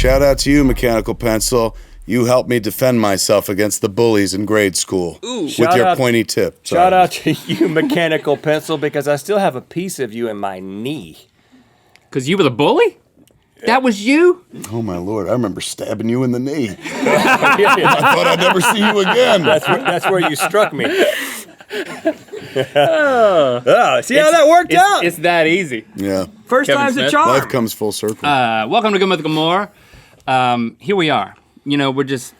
shout out to you, Mechanical Pencil. You helped me defend myself against the bullies in grade school with your pointy tip. Sorry. Shout out to you, Mechanical Pencil, because I still have a piece of you in my knee. Because you were the bully? That was you? Oh, my Lord. I remember stabbing you in the knee. I thought I'd never see you again. That's where you struck me. See how that worked out? It's that easy. Yeah. First Kevin time's a Smith. charm. Life comes full circle. Welcome to Good Mythical More. Here we are. You know, we're just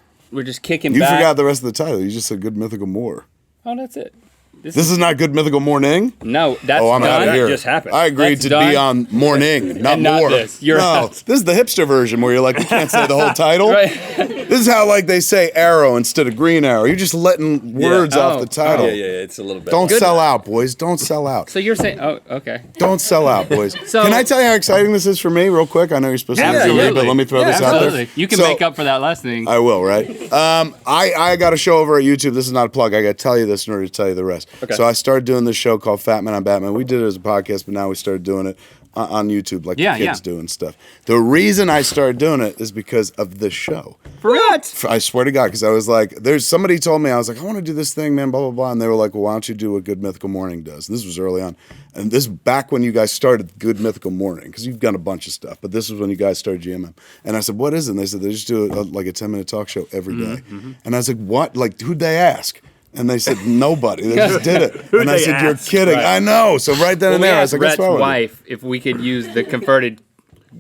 kicking You back. forgot the rest of the title. You just said Good Mythical More. Oh, that's it. This is not Good Mythical Morning? No, that's I'm out of done. here. That just happened. I agreed That's to done. be on Morning, not And not More. this. You're no, out. this is the hipster version where you're like, you can't say the whole title. Right. This is how like they say Arrow instead of Green Arrow. You're just letting words off the title. Yeah, it's a little bit. Don't sell out, boys. Don't sell out. So you're saying, oh, okay. Don't sell out, boys. So- Can I tell you how exciting this is for me real quick? I know you're supposed to Absolutely. leave, but let me throw this out Absolutely. there. You can So- make up for that last thing. I will, right? I got a show over at YouTube. This is not a plug. I got to tell you this in order to tell you the rest. Okay. So I started doing this show called Fat Man on Batman. We did it as a podcast, but now we started doing it on YouTube like the kids do and stuff. The reason I started doing it is because of this show. For what? I swear to God, because I was like, there's somebody told me, I was like, I want to do this thing, man, blah, blah, blah. And they were like, well, why don't you do what Good Mythical Morning does? And this was early on. And this back when you guys started Good Mythical Morning, because you've done a bunch of stuff, but this was when you guys started GMM. And I said, what is it? And they said, they just do like a 10-minute talk show every day. And I was like, what? Like, who'd they ask? And they said, nobody. They just did it. And I said, you're kidding. Right. I know. So right then and there, I was like, that's Rhett's what I wanna do. wife if we could use the converted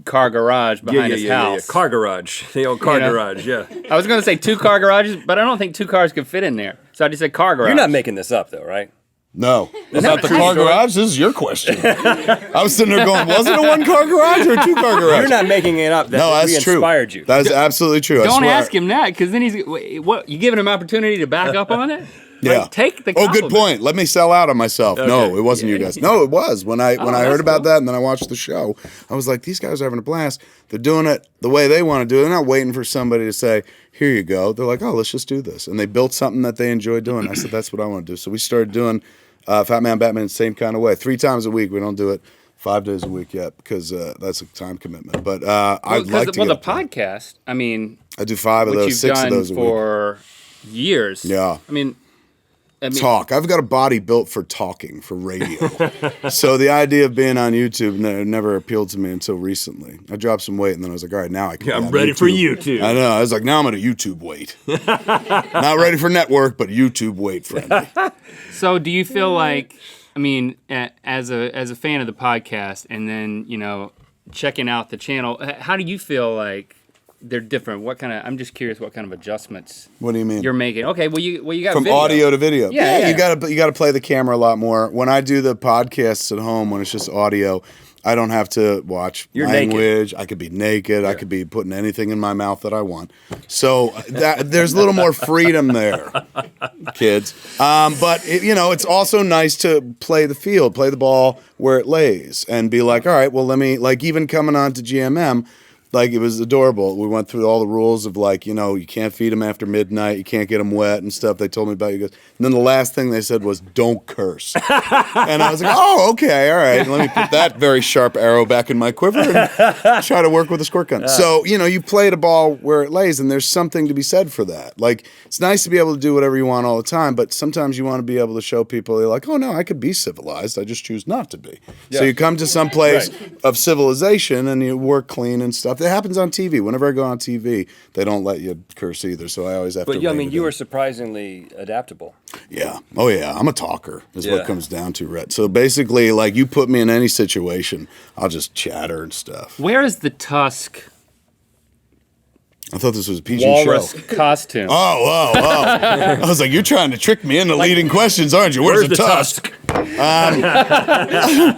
car garage behind his house. Car garage. The old car garage, yeah. I was going to say 2 car garages, but I don't think 2 cars could fit in there. So I just said car garage. You're not making this up, though, right? No. About the car garage? This is your question. I was sitting there going, was it a 1-car garage or a 2-car garage? You're not making it up. No, that's we true. inspired you. That is absolutely true. I Don't swear. ask him that, because then he's... What, you giving him an opportunity to back up on it? Yeah. Like, take the Oh, good compliment. point. Let me sell out on myself. No, Okay. it wasn't you guys. No, it was. When I heard that's about cool. that and then I watched the show, I was like, these guys are having a blast. They're doing it the way they want to do it. They're not waiting for somebody to say, here you go. They're like, oh, let's just do this. And they built something that they enjoy doing. I said, that's what I want to do. So we started doing Fat Man Batman in the same kind of way. 3 times a week. We don't do it 5 days a week yet because that's a time commitment. But I'd like to Well, the get up to it. podcast, I mean... I do 5 of which those, you've 6 of done those a week. for years. Yeah. I mean, Talk. I've got a body built for talking, for radio. So the idea of being on YouTube never appealed to me until recently. I dropped some weight and then I was like, all right, now I can be I'm on ready YouTube. for YouTube. I know. I was like, now I'm at a YouTube weight. Not ready for network, but YouTube weight friendly. So do you feel like, I mean, as a fan of the podcast and then, you know, checking out the channel, how do you feel like they're different? What kind of, I'm just curious what kind of adjustments What do you mean? you're making. Okay, well you got From video. audio to video. Yeah. You gotta play the camera a lot more. When I do the podcasts at home, when it's just audio, I don't have to watch language. I could be naked. I could be putting anything in my mouth that I want. So there's a little more freedom there, kids. But it's also nice to play the field, play the ball where it lays, and be like, all right, well, let me, like, even coming on to GMM. Like, it was adorable. We went through all the rules of, like, you can't feed them after midnight. You can't get them wet and stuff. They told me about you guys. And then the last thing they said was, don't curse. And I was like, oh, okay, all right. Let me put that very sharp arrow back in my quiver and try to work with a squirt gun. So, you play the ball where it lays, and there's something to be said for that. Like, it's nice to be able to do whatever you want all the time, but sometimes you want to be able to show people, they're like, oh, no, I could be civilized. I just choose not to be. Yeah. So you come to some place of civilization, and you work clean and stuff. It happens on TV. Whenever I go on TV, they don't let you curse either, so I always have to. But you were surprisingly adaptable. Yeah. Oh, yeah. I'm a talker, is what it comes down to, Rhett. So basically, like, you put me in any situation, I'll just chatter and stuff. Where is the tusk I thought this was a PG walrus show. costume? Oh. I was like, you're trying to trick me into leading questions, aren't you? Where's the tusk?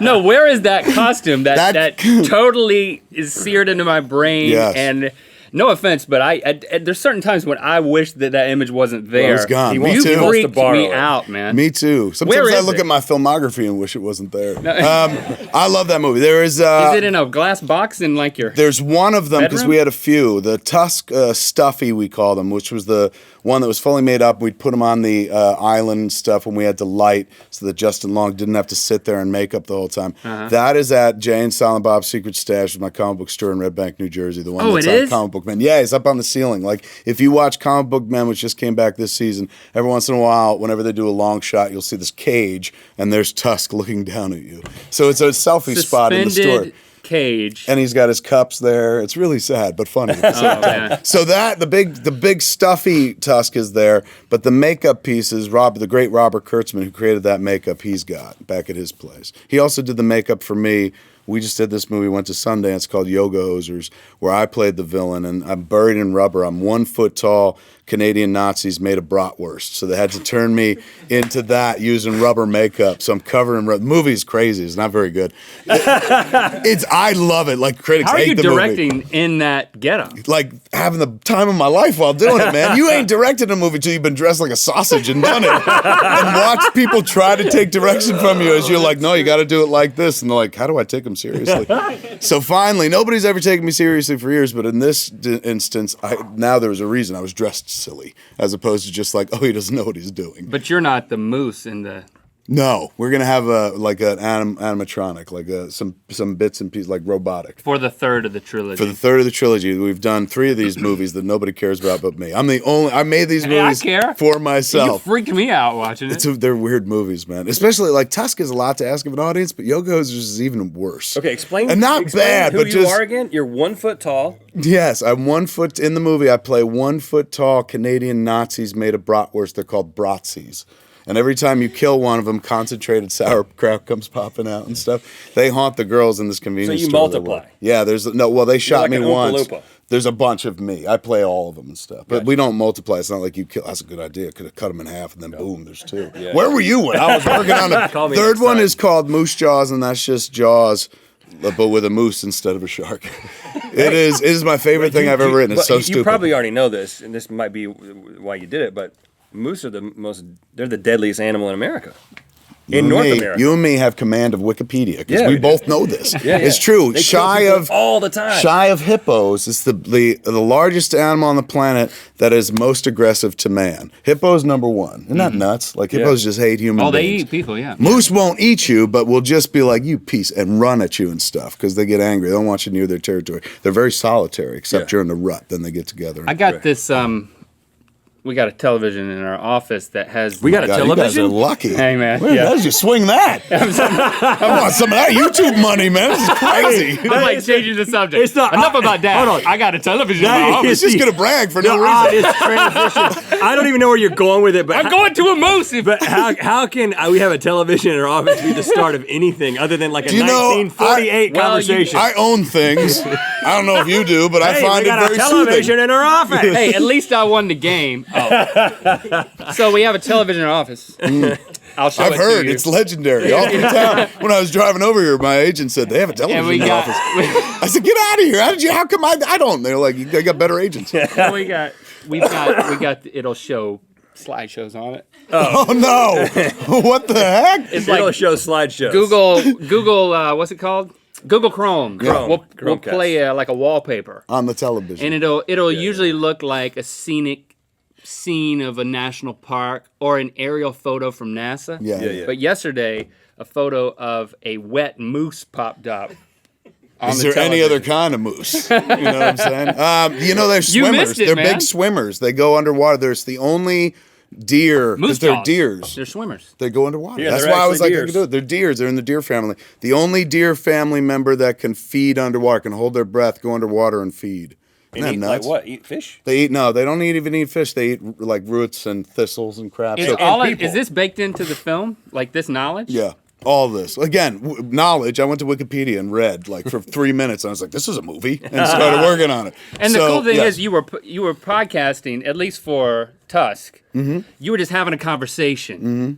No, where is that costume that totally is seared into my brain? Yes. And No offense, but there's certain times when I wish that image wasn't there. Well, it's gone. Me too. You freaked me it. out, man. Me too. Sometimes I look at my filmography and wish it wasn't there. I love that movie. There is it in a glass box in like your There's one of them because bedroom? we had a few. The Tusk Stuffy, we call them, which was the one that was fully made up. We'd put them on the island and stuff when we had to light so that Justin Long didn't have to sit there and make up the whole time. That is at Jay and Silent Bob's Secret Stash, my comic book store in Red Bank, New Jersey. The one that's on Comic Book Men. Yeah, it's up on the ceiling. Like, if you watch Comic Book Men, which just came back this season, every once in a while, whenever they do a long shot, you'll see this cage, and there's Tusk looking down at you. So it's a selfie spot in the store. Cage, and he's got his cups there. It's really sad but funny. So that the big stuffy Tusk is there, but the makeup pieces, the great Robert Kurtzman, who created that makeup, he's got back at his place. He also did the makeup for me. We just did this movie, went to Sundance, called Yoga Hosers, where I played the villain, and I'm buried in rubber. I'm 1 foot tall. Canadian Nazis made a bratwurst, so they had to turn me into that using rubber makeup. So I'm covered in rubber. The movie's crazy. It's not very good. I love it. Like, critics hate the movie. How are you directing in that getup? Like, having the time of my life while doing it, man. You ain't directed a movie till you've been dressed like a sausage and done it. And watch people try to take direction from you as you're like, no, you got to do it like this. And they're like, how do I take them seriously? So finally, nobody's ever taken me seriously for years, but in this instance, now there was a reason I was dressed silly, as opposed to just like, oh, he doesn't know what he's doing. But you're not the moose in the... No, we're gonna have an animatronic, like some bits and pieces, like robotic. For the third of the trilogy. For the third of the trilogy, we've done 3 of these movies that nobody cares about but me. I'm the only. I made these movies for myself. You freaked me out watching it. They're weird movies, man. Especially like Tusk is a lot to ask of an audience, but Yoga Hosers is even worse. Okay, explain. And not explain bad, who but you just are again. You're 1 foot tall. Yes, I'm 1 foot in the movie. I play 1 foot tall Canadian Nazis made of bratwurst. They're called Bratzies. And every time you kill one of them, concentrated sauerkraut comes popping out and stuff. They haunt the girls in this convenience store. So you multiply. Yeah, they shot me once. Oompa Loompa. There's a bunch of me. I play all of them and stuff. But we don't multiply. It's not like you kill. That's a good idea. Could have cut them in half and then boom, there's 2. Yeah. Where were you when I was working on the third one? Is called Moose Jaws, and that's just Jaws, but with a moose instead of a shark. It is my favorite thing I've ever written. It's so stupid. You probably already know this, and this might be why you did it, but moose are they're the deadliest animal in America. In North America. You and me have command of Wikipedia because we both know this. Yeah. It's true. They shy of all the time. Shy of hippos is the largest animal on the planet that is most aggressive to man. Hippo's number 1. Isn't that nuts? Like hippos just hate human beings. They eat people, yeah. Moose won't eat you, but will just be like, you piece, and run at you and stuff because they get angry. They don't want you near their territory. They're very solitary, except during the rut. Then they get together. I got this... We got a television in our office that has... We got a television? You guys are lucky. Hey, man. How did you swing that? I want some of that YouTube money, man. This is crazy. I'm like changing the subject. It's not, Enough about that. Hold on. I got a television in my office. He's just going to brag for no reason. Transition. I don't even know where you're going with it, but... I'm going to a moose. But how can we have a television in our office be the start of anything other than like a 1948 conversation? I own things. I don't know if you do, but I find it very soothing. We got a television in our office. Hey, at least I won the game. So we have a television in our office. I'll show I've it heard to you. it's legendary. All through town. When I was driving over here, my agent said they have a television in the office. I said, "Get out of here! How come I don't?" They're like, "They got better agents." Well, we got. It'll show slideshows on it. Oh no! What the heck? It's like show slideshows. Google. What's it called? Google Chrome. Yeah. We'll play like a wallpaper on the television, and it'll usually look like a scenic scene of a national park or an aerial photo from NASA. Yeah. But yesterday, a photo of a wet moose popped up. Is there any other kind of moose? You know what I'm saying? They're swimmers. They're big swimmers. They go underwater. There's the only deer, because they're deers. They're swimmers. They go underwater. Yeah, that's why I was like, I can do it. They're deers. They're in the deer family. The only deer family member that can feed underwater, can hold their breath, go underwater and feed. Isn't that nuts? Like what? Eat fish? They don't even eat fish. They eat like roots and thistles and crap. Is this baked into the film? Like this knowledge? Yeah. All this. Again, knowledge. I went to Wikipedia and read like for 3 minutes. And I was like, this is a movie. And started working on it. And the cool thing is you were podcasting, at least for Tusk. Mm-hmm. You were just having a conversation. Mm-hmm.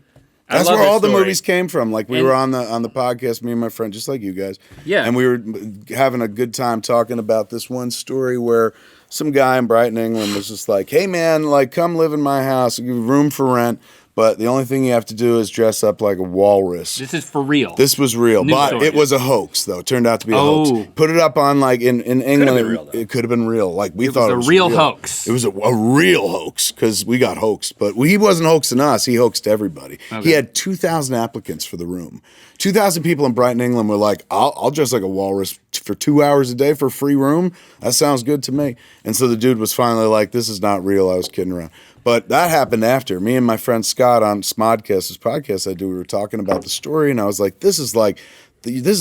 That's where all the movies came from. Like we were on the podcast, me and my friend, just like you guys. Yeah. And we were having a good time talking about this one story where some guy in Brighton, England was just like, hey man, like come live in my house, I'll give you room for rent. But the only thing you have to do is dress up like a walrus. This is for real. This was real. But it was a hoax, though. It turned out to be a hoax. Put it up on, like, in England, it could have been real. Like, we thought it was a real hoax. It was a real hoax, because we got hoaxed. But he wasn't hoaxing us. He hoaxed everybody. Okay. He had 2,000 applicants for the room. 2,000 people in Brighton, England were like, I'll dress like a walrus for 2 hours a day for a free room. That sounds good to me. And so the dude was finally like, this is not real. I was kidding around. But that happened after. Me and my friend Scott on Smodcast, this podcast I do, we were talking about the story, and I was like, this is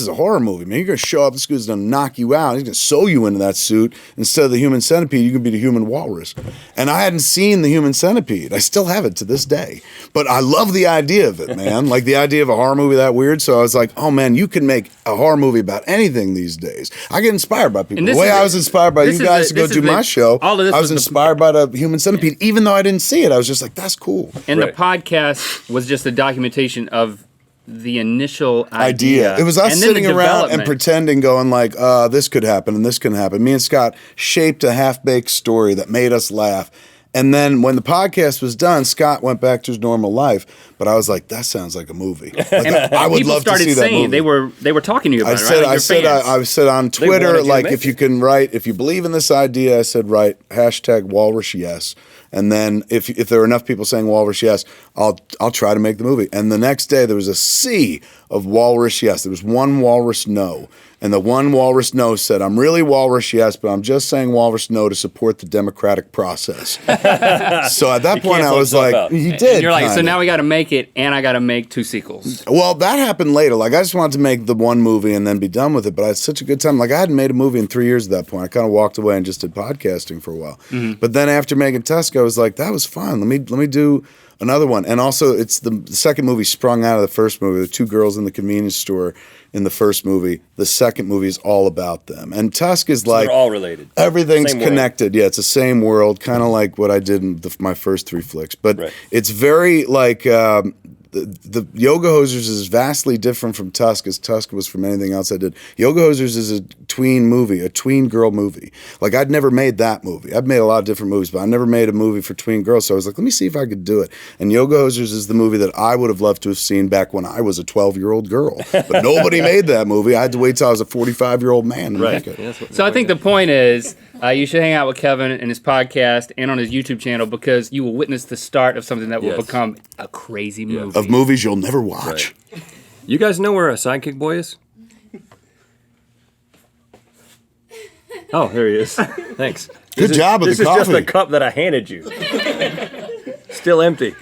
a horror movie, man. You're going to show up, this guy's going to knock you out. He's going to sew you into that suit. Instead of the human centipede, you can be the human walrus. And I hadn't seen the human centipede. I still have it to this day. But I love the idea of it, man. Like the idea of a horror movie that weird. So I was like, oh, man, you can make a horror movie about anything these days. I get inspired by people. The way I was inspired by you guys to go do my show, I was inspired by the human centipede. Even though I didn't see it, I was just like, that's cool. And the podcast was just a documentation of the initial idea. It was us sitting around and pretending, going like, this could happen and this can happen. Me and Scott shaped a half-baked story that made us laugh. And then when the podcast was done, Scott went back to his normal life. But I was like, that sounds like a movie. Like, I would love to see that movie. They were talking to you about it, right? I said on Twitter, like, if you can write, if you believe in this idea, I said, write #walrus yes. And then if there are enough people saying walrus yes, I'll try to make the movie. And the next day there was a sea of walrus yes. There was one walrus no. And the one walrus no said, I'm really walrus yes, but I'm just saying walrus no to support the democratic process. So at that point I was like, he did. And you're like, so now we got to make it, and I got to make 2 sequels. Well, that happened later. Like I just wanted to make the one movie and then be done with it. But I had such a good time. Like I hadn't made a movie in 3 years at that point. I kind of walked away and just did podcasting for a while. Mm-hmm. But then after making Tusk, I was like, that was fun. Let me do another one. And also, it's the second movie sprung out of the first movie. The 2 girls in the convenience store in the first movie. The second movie is all about them. And Tusk is like... they're all related. Everything's connected. Yeah, it's the same world, kind of like what I did in my first 3 flicks. But it's very like... The Yoga Hosers is vastly different from Tusk, as Tusk was from anything else I did. Yoga Hosers is a tween movie, a tween girl movie. Like, I'd never made that movie. I've made a lot of different movies, but I never made a movie for tween girls. So I was like, let me see if I could do it. And Yoga Hosers is the movie that I would have loved to have seen back when I was a 12-year-old girl. But nobody made that movie. I had to wait till I was a 45-year-old man to make it. Yeah, so I think the point is, you should hang out with Kevin and his podcast and on his YouTube channel, because you will witness the start of something that will become a crazy movie. Of movies you'll never watch. Right. You guys know where a sidekick boy is? Oh, there he is. Thanks. Good job with the coffee. This is just a cup that I handed you. Still empty.